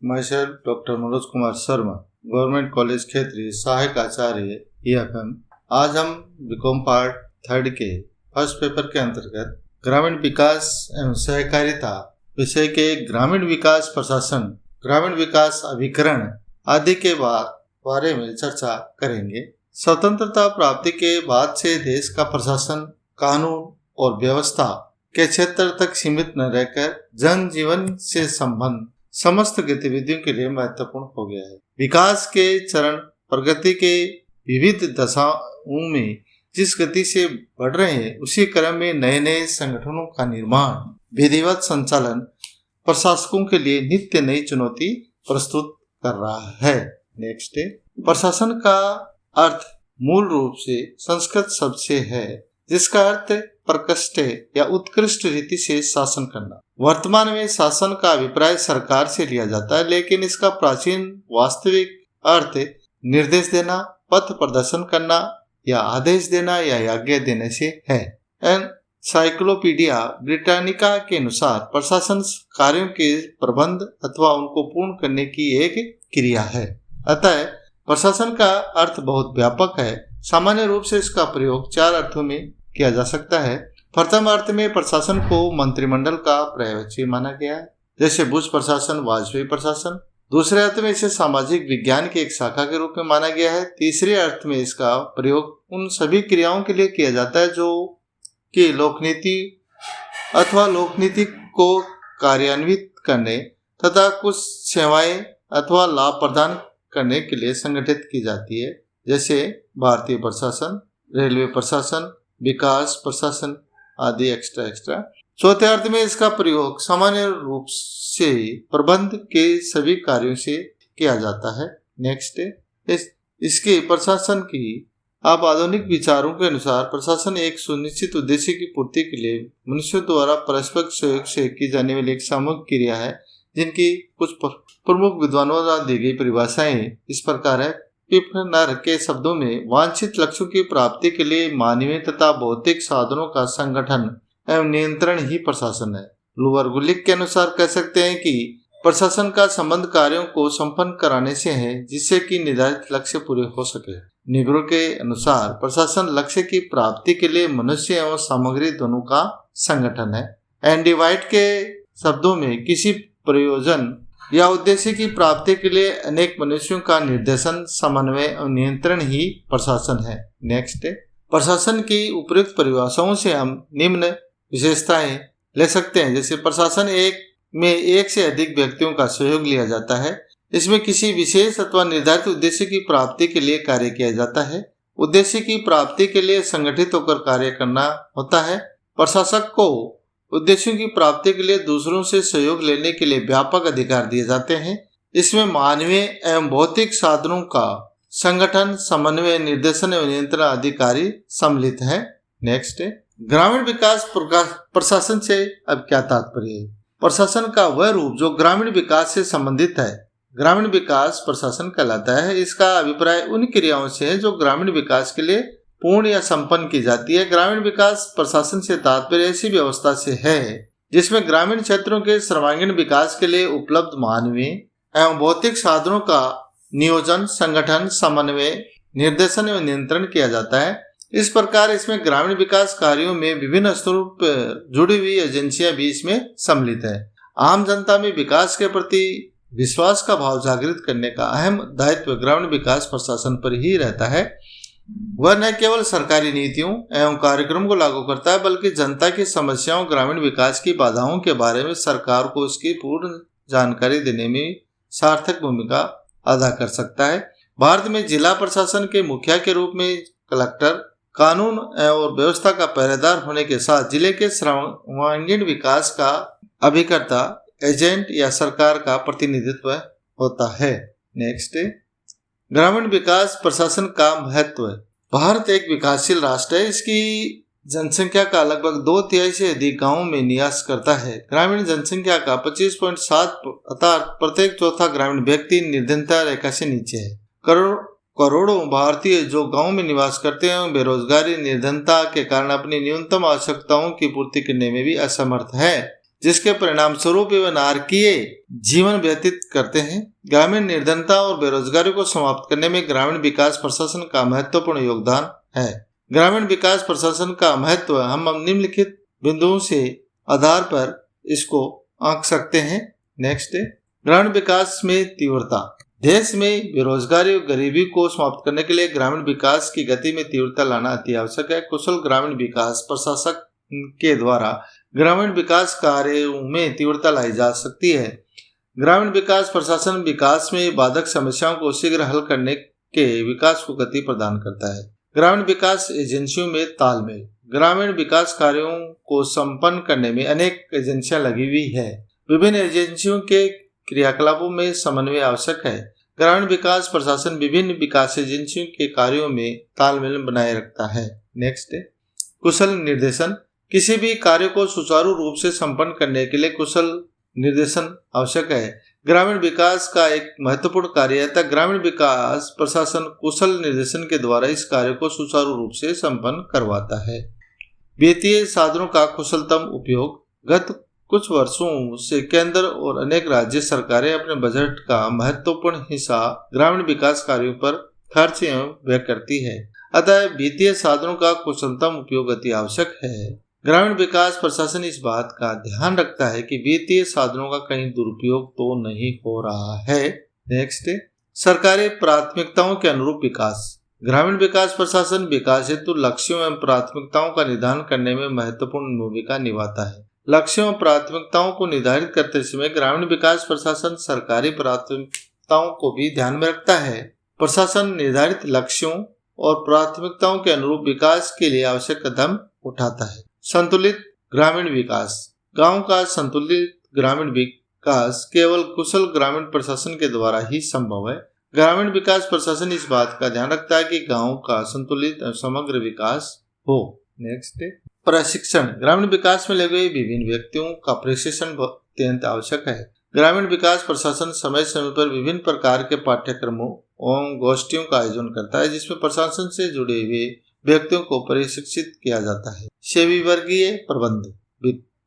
myself doctor Manoj Kumar Sharma, government college Khetri, सहायक आचार्य EFM। आज हम बीकॉम पार्ट 3 के फर्स्ट पेपर के अंतर्गत ग्रामीण विकास एवं सहकारिता विषय के ग्रामीण विकास प्रशासन, ग्रामीण विकास अभिकरण आदि के बारे में चर्चा करेंगे। स्वतंत्रता प्राप्ति के बाद से देश का प्रशासन कानून और व्यवस्था के क्षेत्र तक सीमित न रहकर जन जीवन से संबंध समस्त गतिविधियों के लिए महत्वपूर्ण हो गया है। विकास के चरण प्रगति के विविध दशाओं में जिस गति से बढ़ रहे हैं, उसी क्रम में नए नए संगठनों का निर्माण, विधिवत संचालन प्रशासकों के लिए नित्य नई चुनौती प्रस्तुत कर रहा है। नेक्स्ट है, प्रशासन का अर्थ मूल रूप से संस्कृत शब्द से है, जिसका अर्थ प्रकृष्ट या उत्कृष्ट रीति से शासन करना। वर्तमान में शासन का अभिप्राय सरकार से लिया जाता है, लेकिन इसका प्राचीन वास्तविक अर्थ निर्देश देना, पथ प्रदर्शन करना या आदेश देना या आज्ञा देने से है। एनसाइक्लोपीडिया ब्रिटानिका के अनुसार प्रशासन कार्यों के प्रबंध अथवा उनको पूर्ण करने की एक क्रिया है। अतः प्रशासन का अर्थ बहुत व्यापक है। सामान्य रूप से इसका प्रयोग 4 अर्थों में किया जा सकता है। प्रथम अर्थ में प्रशासन को मंत्रिमंडल का पर्यवेक्षी माना गया है, जैसे बुश प्रशासन, वाजपेयी प्रशासन। दूसरे अर्थ में इसे सामाजिक विज्ञान की एक शाखा के रूप में माना गया है। तीसरे अर्थ में इसका प्रयोग उन सभी क्रियाओं के लिए किया जाता है जो कि लोकनीति अथवा लोकनीति को कार्यान्वित करने तथा कुछ सेवाएं अथवा लाभ प्रदान करने के लिए संगठित की जाती है, जैसे भारतीय प्रशासन, रेलवे प्रशासन, विकास प्रशासन आदि एक्स्ट्रा। चौथे अर्थ में इसका प्रयोग सामान्य रूप से प्रबंध के सभी कार्यों से किया जाता है। नेक्स्ट, इसके प्रशासन की अब आधुनिक विचारों के अनुसार प्रशासन एक सुनिश्चित उद्देश्य की पूर्ति के लिए मनुष्यों द्वारा परस्पर सहयोग से की जाने वाली एक सामूहिक क्रिया है, जिनकी कुछ प्रमुख विद्वानों द्वारा दी गई परिभाषाएं इस प्रकार है। पिपनर के शब्दों में वांछित लक्ष्यों की प्राप्ति के लिए मानवीय तथा भौतिक साधनों का संगठन एवं नियंत्रण ही प्रशासन है। लुवर गुलिक के अनुसार कह सकते हैं कि प्रशासन का संबंध कार्यों को संपन्न कराने से है, जिससे कि निर्धारित लक्ष्य पूरे हो सके। निग्रो के अनुसार प्रशासन लक्ष्य की प्राप्ति के लिए मनुष्य एवं सामग्री दोनों का संगठन है। एंडी वाइट के शब्दों में किसी प्रयोजन या उद्देश्य की प्राप्ति के लिए अनेक मनुष्यों का निर्देशन, समन्वय और नियंत्रण ही प्रशासन है। नेक्स्ट, प्रशासन की उपयुक्त परिभाषाओं से हम निम्न विशेषताएं ले सकते हैं, जैसे प्रशासन में एक से अधिक व्यक्तियों का सहयोग लिया जाता है। इसमें किसी विशेष अथवा निर्धारित उद्देश्य की प्राप्ति के लिए कार्य किया जाता है। उद्देश्य की प्राप्ति के लिए संगठित होकर कार्य करना होता है। प्रशासक को उद्देश्यों की प्राप्ति के लिए दूसरों से सहयोग लेने के लिए व्यापक अधिकार दिए जाते हैं। इसमें मानवीय एवं भौतिक साधनों का संगठन, समन्वय, निर्देशन एवं नियंत्रण अधिकारी सम्मिलित है। नेक्स्ट, ग्रामीण विकास प्रशासन से अब क्या तात्पर्य है? प्रशासन का वह रूप जो ग्रामीण विकास से संबंधित है, ग्रामीण विकास प्रशासन कहलाता है। इसका अभिप्राय उन क्रियाओं से है जो ग्रामीण विकास के लिए पूर्ण या संपन्न की जाती है। ग्रामीण विकास प्रशासन से तात्पर्य ऐसी व्यवस्था से है जिसमें ग्रामीण क्षेत्रों के सर्वांगीण विकास के लिए उपलब्ध मानवीय एवं भौतिक साधनों का नियोजन, संगठन, समन्वय, निर्देशन एवं नियंत्रण किया जाता है। इस प्रकार इसमें ग्रामीण विकास कार्यों में विभिन्न स्तरों पर जुड़ी हुई एजेंसियां भी इसमें सम्मिलित है। आम जनता में विकास के प्रति विश्वास का भाव जागृत करने का अहम दायित्व ग्रामीण विकास प्रशासन पर ही रहता है। वह न केवल सरकारी नीतियों एवं कार्यक्रम को लागू करता है, बल्कि जनता की समस्याओं, ग्रामीण विकास की बाधाओं के बारे में सरकार को उसकी पूर्ण जानकारी देने में सार्थक भूमिका अदा कर सकता है। भारत में जिला प्रशासन के मुखिया के रूप में कलेक्टर कानून और व्यवस्था का पहरेदार होने के साथ जिले के सर्वांगीण विकास का अभिकर्ता, एजेंट या सरकार का प्रतिनिधित्व होता है। नेक्स्ट, ग्रामीण विकास प्रशासन का महत्व। भारत एक विकासशील राष्ट्र है। इसकी जनसंख्या का लगभग 2/3 से अधिक गांवों में निवास करता है। ग्रामीण जनसंख्या का 25.7 अर्थात प्रत्येक चौथा ग्रामीण व्यक्ति निर्धनता रेखा से नीचे है। करोड़ों भारतीय जो गांव में निवास करते हैं, बेरोजगारी, निर्धनता के कारण अपनी न्यूनतम आवश्यकताओं की पूर्ति करने में भी असमर्थ है। जिसके परिणाम स्वरूप वे नारकीय जीवन व्यतीत करते हैं। ग्रामीण निर्धनता और बेरोजगारी को समाप्त करने में ग्रामीण विकास प्रशासन का महत्वपूर्ण योगदान है। ग्रामीण विकास प्रशासन का महत्व हम निम्नलिखित बिंदुओं से आधार पर इसको आंक सकते हैं। नेक्स्ट है ग्रामीण विकास में तीव्रता। देश में बेरोजगारी और गरीबी को समाप्त करने के लिए ग्रामीण विकास की गति में तीव्रता लाना अति आवश्यक है। कुशल ग्रामीण विकास प्रशासक के द्वारा ग्रामीण विकास कार्यों में तीव्रता लाई जा सकती है। ग्रामीण विकास प्रशासन विकास में बाधक समस्याओं को शीघ्र हल करने के विकास को गति प्रदान करता है। ग्रामीण विकास एजेंसियों में तालमेल। ग्रामीण विकास कार्यों को संपन्न करने में अनेक एजेंसियां लगी हुई है। विभिन्न एजेंसियों के क्रियाकलापों में समन्वय आवश्यक है। ग्रामीण विकास प्रशासन विभिन्न विकास एजेंसियों के कार्यों में तालमेल बनाए रखता है। नेक्स्ट है कुशल निर्देशन। किसी भी कार्य को सुचारू रूप से संपन्न करने के लिए कुशल निर्देशन आवश्यक है। ग्रामीण विकास का एक महत्वपूर्ण कार्य है तथा ग्रामीण विकास प्रशासन कुशल निर्देशन के द्वारा इस कार्य को सुचारू रूप से संपन्न करवाता है। वित्तीय साधनों का कुशलतम उपयोग। गत कुछ वर्षों से केंद्र और अनेक राज्य सरकारें अपने बजट का महत्वपूर्ण हिस्सा ग्रामीण विकास कार्यों पर खर्च एवं व्यय करती है। अतः वित्तीय साधनों का कुशलतम उपयोग अति आवश्यक है। ग्रामीण विकास प्रशासन इस बात का ध्यान रखता है कि वित्तीय साधनों का कहीं दुरुपयोग तो नहीं हो रहा है। नेक्स्ट सरकारी प्राथमिकताओं के अनुरूप विकास। ग्रामीण विकास प्रशासन विकास हेतु लक्ष्यों एवं प्राथमिकताओं का निर्धारण करने में महत्वपूर्ण भूमिका निभाता है। लक्ष्यों और प्राथमिकताओं को निर्धारित करते समय ग्रामीण विकास प्रशासन सरकारी प्राथमिकताओं को भी ध्यान में रखता है। प्रशासन निर्धारित लक्ष्यों और प्राथमिकताओं के अनुरूप विकास के लिए आवश्यक कदम उठाता है। संतुलित ग्रामीण विकास। गांव का संतुलित ग्रामीण विकास केवल कुशल ग्रामीण प्रशासन के द्वारा ही संभव है। ग्रामीण विकास प्रशासन इस बात का ध्यान रखता है कि गांव का संतुलित और समग्र विकास हो। नेक्स्ट प्रशिक्षण। ग्रामीण विकास में लगे विभिन्न व्यक्तियों का प्रशिक्षण अत्यंत आवश्यक है। ग्रामीण विकास प्रशासन समय समय पर विभिन्न प्रकार के पाठ्यक्रमों एवं गोष्ठियों का आयोजन करता है जिसमें प्रशासन से जुड़े हुए व्यक्तियों को प्रशिक्षित किया जाता है। श्रेणीवर्गीय प्रबंध।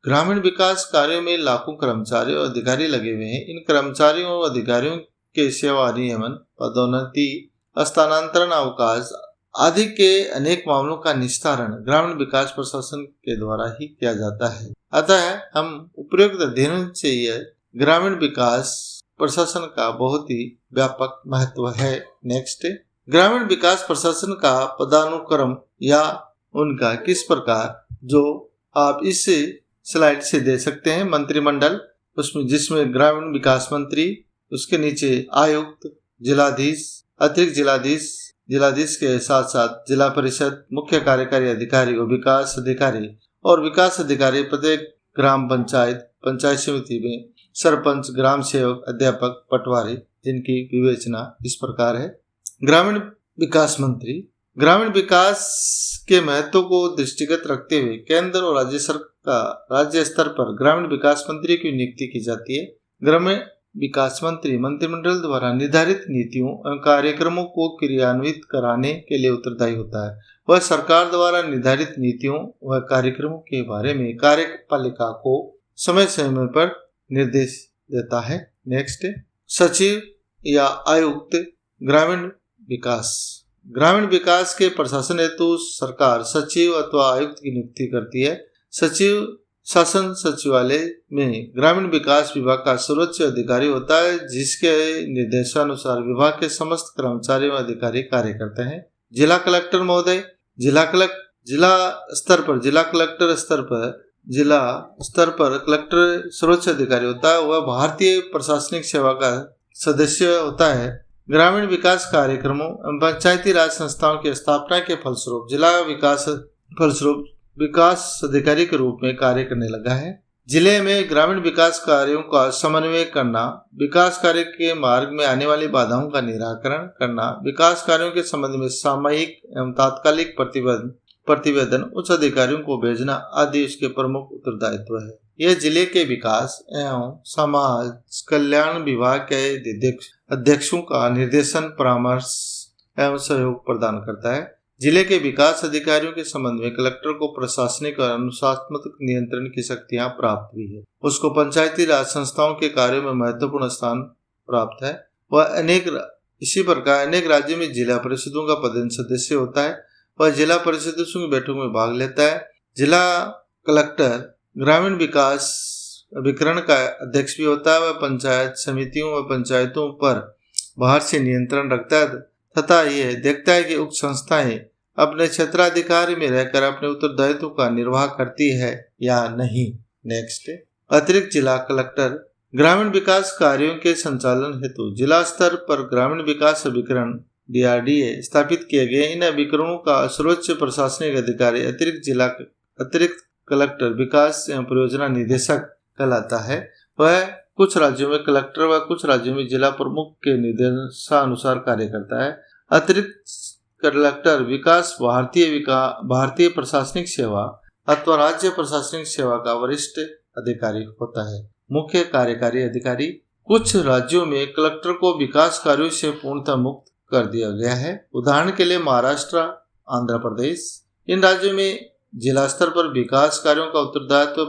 ग्रामीण विकास कार्यों में लाखों कर्मचारी और अधिकारी लगे हुए हैं। इन कर्मचारियों और अधिकारियों के सेवा नियमन, पदोन्नति, स्थानांतरण, अवकाश आदि के अनेक मामलों का निस्तारण ग्रामीण विकास प्रशासन के द्वारा ही किया जाता है। अतः हम उपयुक्त अध्ययन से यह ग्रामीण विकास प्रशासन का बहुत ही व्यापक महत्व है। नेक्स्ट ग्रामीण विकास प्रशासन का पदानुक्रम या उनका किस प्रकार, जो आप इस स्लाइड से दे सकते हैं। मंत्रिमंडल, उसमें जिसमें ग्रामीण विकास मंत्री, उसके नीचे आयुक्त, जिलाधीश, अतिरिक्त जिलाधीश, जिलाधीश के साथ साथ जिला परिषद, मुख्य कार्यकारी अधिकारी और विकास अधिकारी प्रत्येक ग्राम पंचायत, पंचायत समिति में सरपंच, ग्राम सेवक, अध्यापक, पटवारी, जिनकी विवेचना इस प्रकार है। ग्रामीण विकास मंत्री। ग्रामीण विकास के महत्व को दृष्टिगत रखते हुए केंद्र और राज्य स्तर पर ग्रामीण विकास मंत्री की नियुक्ति की जाती है। ग्रामीण विकास मंत्री मंत्रिमंडल द्वारा निर्धारित नीतियों एवं कार्यक्रमों को क्रियान्वित कराने के लिए उत्तरदायी होता है। वह सरकार द्वारा निर्धारित नीतियों व कार्यक्रमों के बारे में कार्यपालिका को समय समय पर निर्देश देता है। नेक्स्ट सचिव या आयुक्त। ग्रामीण विकास। ग्रामीण विकास के प्रशासन हेतु सरकार सचिव अथवा आयुक्त की नियुक्ति करती है। सचिव शासन सचिवालय में ग्रामीण विकास विभाग का सर्वोच्च अधिकारी होता है जिसके निर्देशानुसार विभाग के समस्त कर्मचारी व अधिकारी कार्य करते हैं। जिला कलेक्टर महोदय। जिला स्तर पर कलेक्टर सर्वोच्च अधिकारी होता है। वह भारतीय प्रशासनिक सेवा का सदस्य होता है। ग्रामीण विकास कार्यक्रमों एवं पंचायती राज संस्थाओं की स्थापना के फलस्वरूप जिला विकास अधिकारी के रूप में कार्य करने लगा है। जिले में ग्रामीण विकास कार्यों का समन्वय करना, विकास कार्य के मार्ग में आने वाली बाधाओं का निराकरण करना, विकास कार्यों के संबंध में सामयिक एवं तात्कालिक प्रतिवेदन उच्च अधिकारियों को भेजना आदि उसके प्रमुख उत्तरदायित्व है। यह जिले के विकास एवं समाज कल्याण विभाग के अध्यक्षों का निर्देशन, परामर्श एवं सहयोग प्रदान करता है। जिले के विकास अधिकारियों के संबंध में कलेक्टर को प्रशासनिक और अनुशासनात्मक नियंत्रण की शक्तियां प्राप्त हुई है। उसको पंचायती राज संस्थाओं के कार्यों में महत्वपूर्ण स्थान प्राप्त है। वह इसी प्रकार अनेक राज्यों में जिला परिषदों का पदेन सदस्य होता है। वह जिला परिषदों की बैठक में भाग लेता है। जिला कलेक्टर ग्रामीण विकास अभिकरण का अध्यक्ष भी होता है। वह पंचायत समितियों व पंचायतों पर बाहर से नियंत्रण रखता है तथा यह देखता है कि उक्त संस्थाएं अपने क्षेत्राधिकार में रहकर अपने उत्तरदायित्व का निर्वाह करती है या नहीं। नेक्स्ट, अतिरिक्त जिला कलेक्टर ग्रामीण विकास कार्यों के संचालन हेतु जिला स्तर पर ग्रामीण विकास अभिकरण DRDA स्थापित किए गए। इन अभिकरणों का सर्वोच्च प्रशासनिक अधिकारी अतिरिक्त कलेक्टर विकास एवं परियोजना निदेशक कहलाता है। वह कुछ राज्यों में कलेक्टर व कुछ राज्यों में जिला प्रमुख के निर्देशानुसार कार्य करता है। अतिरिक्त कलेक्टर विकास भारतीय प्रशासनिक सेवा अथवा राज्य प्रशासनिक सेवा का वरिष्ठ अधिकारी होता है। मुख्य कार्यकारी अधिकारी, कुछ राज्यों में कलेक्टर को विकास कार्यों से पूर्णतः मुक्त कर दिया गया है। उदाहरण के लिए महाराष्ट्र, आंध्र प्रदेश। इन राज्यों में जिला स्तर पर विकास कार्यों का उत्तरदायित्व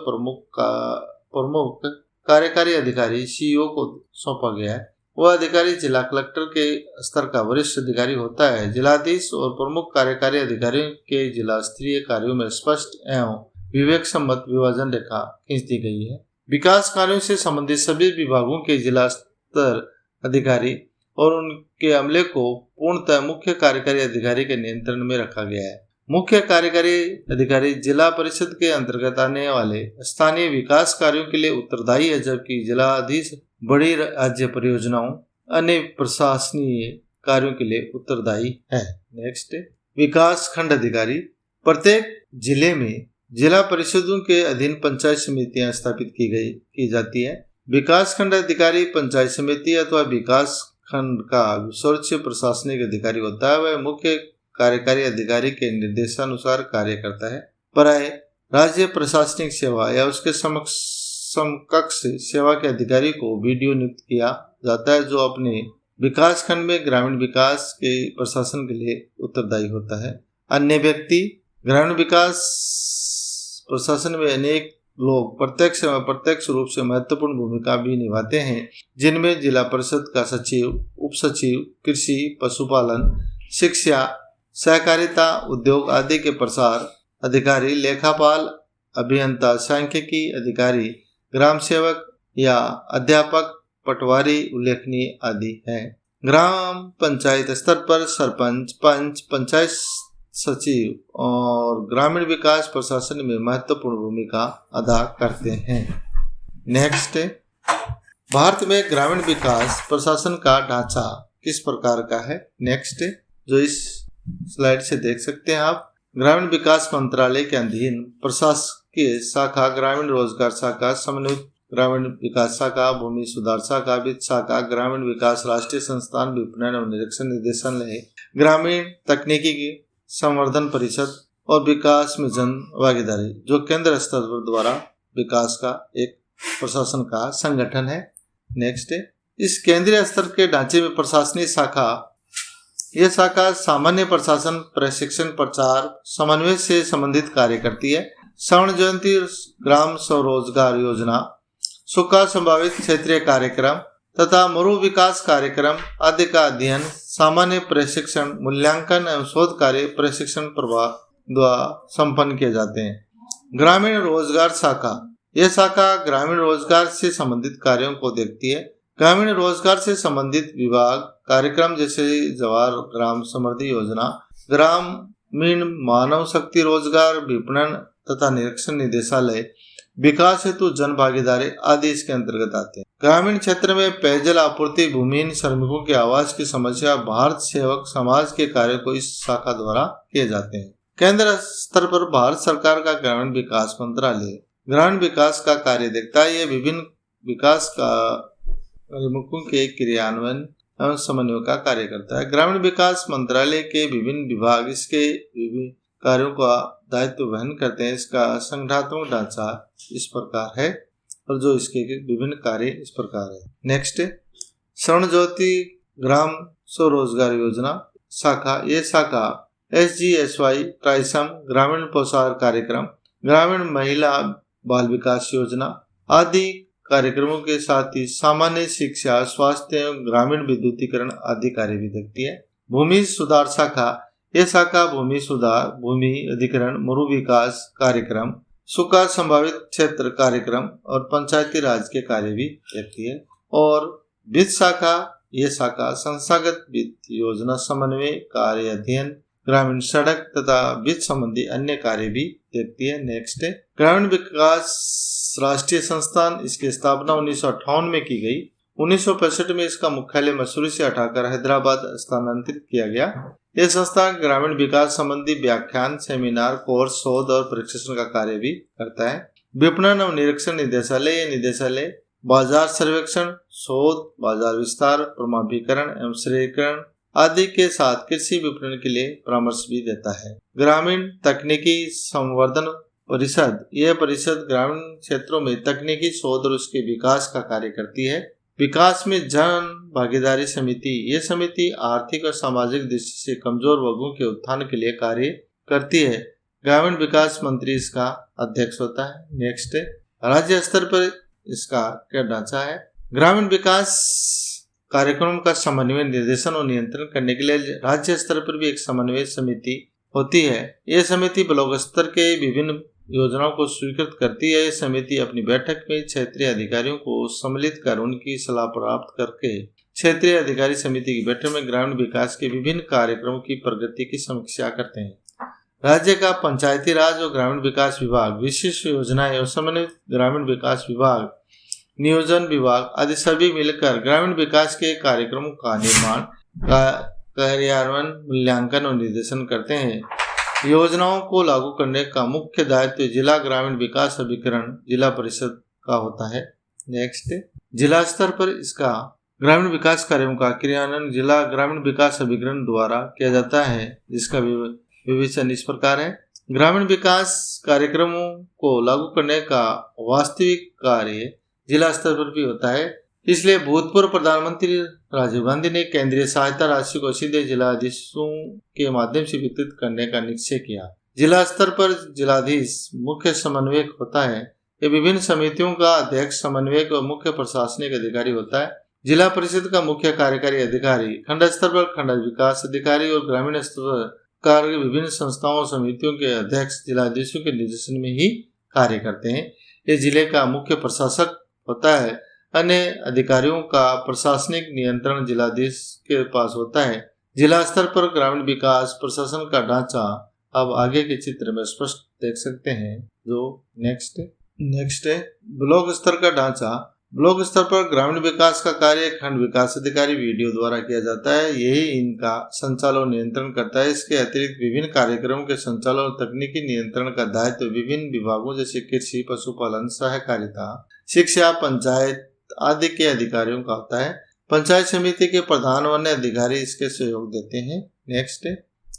प्रमुख कार्यकारी अधिकारी CEO को सौंपा गया है। वह अधिकारी जिला कलेक्टर के स्तर का वरिष्ठ अधिकारी होता है। जिलाधीश और प्रमुख कार्यकारी अधिकारियों के जिला स्तरीय कार्यों में स्पष्ट एवं विवेक सम्मत विभाजन रेखा खींच दी गई है। विकास कार्यों से संबंधित सभी विभागों के जिला स्तर अधिकारी और उनके अमले को पूर्णतः मुख्य कार्यकारी अधिकारी के नियंत्रण में रखा गया है। मुख्य कार्यकारी अधिकारी जिला परिषद के अंतर्गत आने वाले स्थानीय विकास कार्यों के लिए उत्तरदायी है, जबकि जिलाधीश बड़ी राज्य परियोजनाओं अन्य प्रशासनीय कार्यों के लिए उत्तरदायी है। नेक्स्ट, विकास खंड अधिकारी। प्रत्येक जिले में जिला परिषदों के अधीन पंचायत समितियां स्थापित की जाती है। विकास खंड अधिकारी पंचायत समिति अथवा विकास खंड का सर्वोच्च प्रशासनिक अधिकारी होता है। वह मुख्य कार्यकारी अधिकारी के निर्देशानुसार कार्य करता है। प्राय राज्य प्रशासनिक सेवा या उसके समकक्ष सेवा के अधिकारी को BDO नियुक्त किया जाता है, जो अपने विकास खंड में ग्रामीण विकास के प्रशासन के लिए उत्तरदायी होता है। अन्य व्यक्ति, ग्रामीण विकास प्रशासन में अनेक लोग प्रत्यक्ष एवं अप्रत्यक्ष रूप से महत्वपूर्ण भूमिका भी निभाते हैं, जिनमें जिला परिषद का सचिव, उप सचिव, कृषि, पशुपालन, शिक्षा, सहकारिता, उद्योग आदि के प्रसार अधिकारी, लेखापाल, अभियंता, सांख्यिकी अधिकारी, ग्राम सेवक या अध्यापक, पटवारी उल्लेखनीय आदि हैं। ग्राम पंचायत स्तर पर सरपंच, पंच, पंचायत सचिव और ग्रामीण विकास प्रशासन में महत्वपूर्ण भूमिका अदा करते हैं। नेक्स्ट, भारत में ग्रामीण विकास प्रशासन का ढांचा किस प्रकार का है। नेक्स्ट, जो इस स्लाइड से देख सकते हैं आप, ग्रामीण विकास मंत्रालय के अधीन प्रशासकीय शाखा ग्रामीण रोजगार शाखा, समन्वित ग्रामीण विकास शाखा, भूमि सुधार शाखा, वित्त शाखा, ग्रामीण विकास राष्ट्रीय संस्थान, विपणन और निरीक्षण निदेशालय, ग्रामीण तकनीकी संवर्धन परिषद और विकास में जन भागीदारी, जो केंद्र स्तर द्वारा विकास का एक प्रशासन का संगठन है। नेक्स्ट, इस केंद्रीय स्तर के ढांचे में प्रशासनिक शाखा, यह शाखा सामान्य प्रशासन, प्रशिक्षण, प्रचार, समन्वय से संबंधित कार्य करती है। स्वर्ण जयंती, ग्राम स्वरोजगार योजना, सुखा संभावित क्षेत्रीय कार्यक्रम तथा मरु विकास कार्यक्रम आदि का अध्ययन, सामान्य प्रशिक्षण, मूल्यांकन एवं शोध कार्य प्रशिक्षण प्रभाग द्वारा संपन्न किए जाते हैं। ग्रामीण रोजगार शाखा, यह शाखा ग्रामीण रोजगार से संबंधित कार्यों को देखती है। ग्रामीण रोजगार से संबंधित विभाग कार्यक्रम जैसे जवाहर ग्राम समृद्धि योजना, ग्रामीण मानव शक्ति रोजगार, विपणन तथा निरीक्षण निदेशालय, विकास हेतु जन भागीदारी आदि इसके अंतर्गत आते हैं। ग्रामीण क्षेत्र में पेयजल आपूर्ति, भूमिहीन श्रमिकों के आवास की समस्या, भारत सेवक समाज के कार्य को इस शाखा द्वारा किए जाते हैं। केंद्र स्तर पर भारत सरकार का ग्रामीण विकास मंत्रालय ग्रामीण विकास का कार्य देखता है। यह विभिन्न विकास का मुखों के क्रियान्वयन एवं समन्वय का कार्य करता है। ग्रामीण विकास मंत्रालय के विभिन्न विभाग इसके विभिन्न कार्यों का दायित्व वहन करते हैं। इसका संगठनात्मक ढांचा इस प्रकार है और जो इसके विभिन्न कार्य इस प्रकार है। नेक्स्ट, स्वर्ण ज्योति ग्राम स्वरोजगार योजना शाखा, ये शाखा SGSY ट्राइसम, ग्रामीण पोषाहार कार्यक्रम, ग्रामीण महिला बाल विकास योजना आदि कार्यक्रमों के साथ ही सामान्य शिक्षा, स्वास्थ्य एवं ग्रामीण विद्युतीकरण आदि कार्य भी देखती है। भूमि सुधार शाखा, यह शाखा भूमि सुधार, भूमि अधिग्रहण, मरु विकास कार्यक्रम, सूखा संभावित क्षेत्र कार्यक्रम और पंचायती राज के कार्य भी देखती है। और वित्त शाखा, ये शाखा संस्थागत वित्त, योजना समन्वय, कार्य अध्ययन, ग्रामीण सड़क तथा वित्त संबंधी अन्य कार्य भी देखती है। नेक्स्ट है ग्रामीण विकास राष्ट्रीय संस्थान, इसकी स्थापना 1958 में की गई। 1965 में इसका मुख्यालय मसूरी से हटाकर हैदराबाद स्थानांतरित किया गया। यह संस्थान ग्रामीण विकास संबंधी व्याख्यान, सेमिनार, कोर्स, शोध और प्रशिक्षण का कार्य भी करता है। विपणन और निरीक्षण निदेशालय, यह निदेशालय बाजार सर्वेक्षण, शोध, बाजार विस्तार, प्रमाणीकरण एवं श्रेणीकरण आदि के साथ कृषि विपणन के लिए परामर्श भी देता है। ग्रामीण तकनीकी संवर्धन परिषद, यह परिषद ग्रामीण क्षेत्रों में तकनीकी शोध और उसके विकास का कार्य करती है। विकास में जन भागीदारी समिति, यह समिति आर्थिक और सामाजिक दृष्टि से कमजोर वर्गों के उत्थान के लिए कार्य करती है। ग्रामीण विकास मंत्री इसका अध्यक्ष होता है। नेक्स्ट है राज्य स्तर पर इसका क्या ढांचा है। ग्रामीण विकास कार्यक्रम का समन्वय, निर्देशन और नियंत्रण करने के लिए राज्य स्तर पर भी एक समन्वय समिति होती है। यह समिति ब्लॉक स्तर के विभिन्न योजनाओं को स्वीकृत करती है। यह समिति अपनी बैठक में क्षेत्रीय अधिकारियों को सम्मिलित कर उनकी सलाह प्राप्त करके क्षेत्रीय अधिकारी समिति की बैठक में ग्रामीण विकास के विभिन्न कार्यक्रमों की प्रगति की समीक्षा करते हैं। राज्य का पंचायती राज और ग्रामीण विकास विभाग, विशिष्ट योजनाएं और समन्वित ग्रामीण विकास विभाग, नियोजन विभाग आदि सभी मिलकर ग्रामीण विकास के कार्यक्रमों का निर्माण, कार्यान्वयन, मूल्यांकन और निर्देशन करते हैं। योजनाओं को लागू करने का मुख्य दायित्व जिला ग्रामीण विकास अभिकरण जिला परिषद का होता है। नेक्स्ट जिला स्तर पर इसका ग्रामीण विकास कार्यों का क्रियान्वयन जिला ग्रामीण विकास अभिकरण द्वारा किया जाता है, जिसका विवेचन इस प्रकार है। ग्रामीण विकास कार्यक्रमों को लागू करने का वास्तविक कार्य जिला स्तर पर भी होता है। इसलिए भूतपूर्व प्रधानमंत्री राजीव गांधी ने केंद्रीय सहायता राशि को सीधे जिलाधीशों के माध्यम से वितरित करने का निश्चय किया। जिला स्तर पर जिलाधीश मुख्य समन्वयक होता है। ये विभिन्न समितियों का अध्यक्ष, समन्वयक और मुख्य प्रशासनिक अधिकारी होता है। जिला परिषद का मुख्य कार्यकारी अधिकारी, खंड स्तर पर खंड विकास अधिकारी और ग्रामीण स्तर पर विभिन्न संस्थाओं और समितियों के अध्यक्ष जिलाधीशों के निर्देशन में ही कार्य करते हैं। ये जिले का मुख्य प्रशासक होता है। अन्य अधिकारियों का प्रशासनिक नियंत्रण जिलाधीश के पास होता है। जिला स्तर पर ग्रामीण विकास प्रशासन का ढांचा अब आगे के चित्र में स्पष्ट देख सकते हैं। जो नेक्स्ट है ब्लॉक स्तर का ढांचा। ब्लॉक स्तर पर ग्रामीण विकास का कार्य खंड विकास अधिकारी वीडियो द्वारा किया जाता है। यही इनका संचालन और नियंत्रण करता है। इसके अतिरिक्त विभिन्न कार्यक्रमों के संचालन और तकनीकी नियंत्रण का दायित्व विभिन्न विभागों जैसे कृषि, पशुपालन, सहकारिता, शिक्षा, पंचायत आदि के अधिकारियों का होता है। पंचायत समिति के प्रधान व अन्य अधिकारी इसके सहयोग देते हैं। नेक्स्ट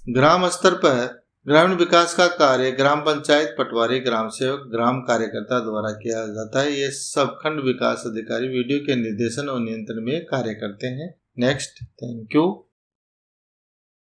ग्राम स्तर पर ग्रामीण विकास का कार्य ग्राम पंचायत, पटवारी, ग्राम सेवक, ग्राम कार्यकर्ता द्वारा किया जाता है। ये सब खंड विकास अधिकारी वीडियो के निर्देशन और नियंत्रण में कार्य करते हैं। Next, thank you.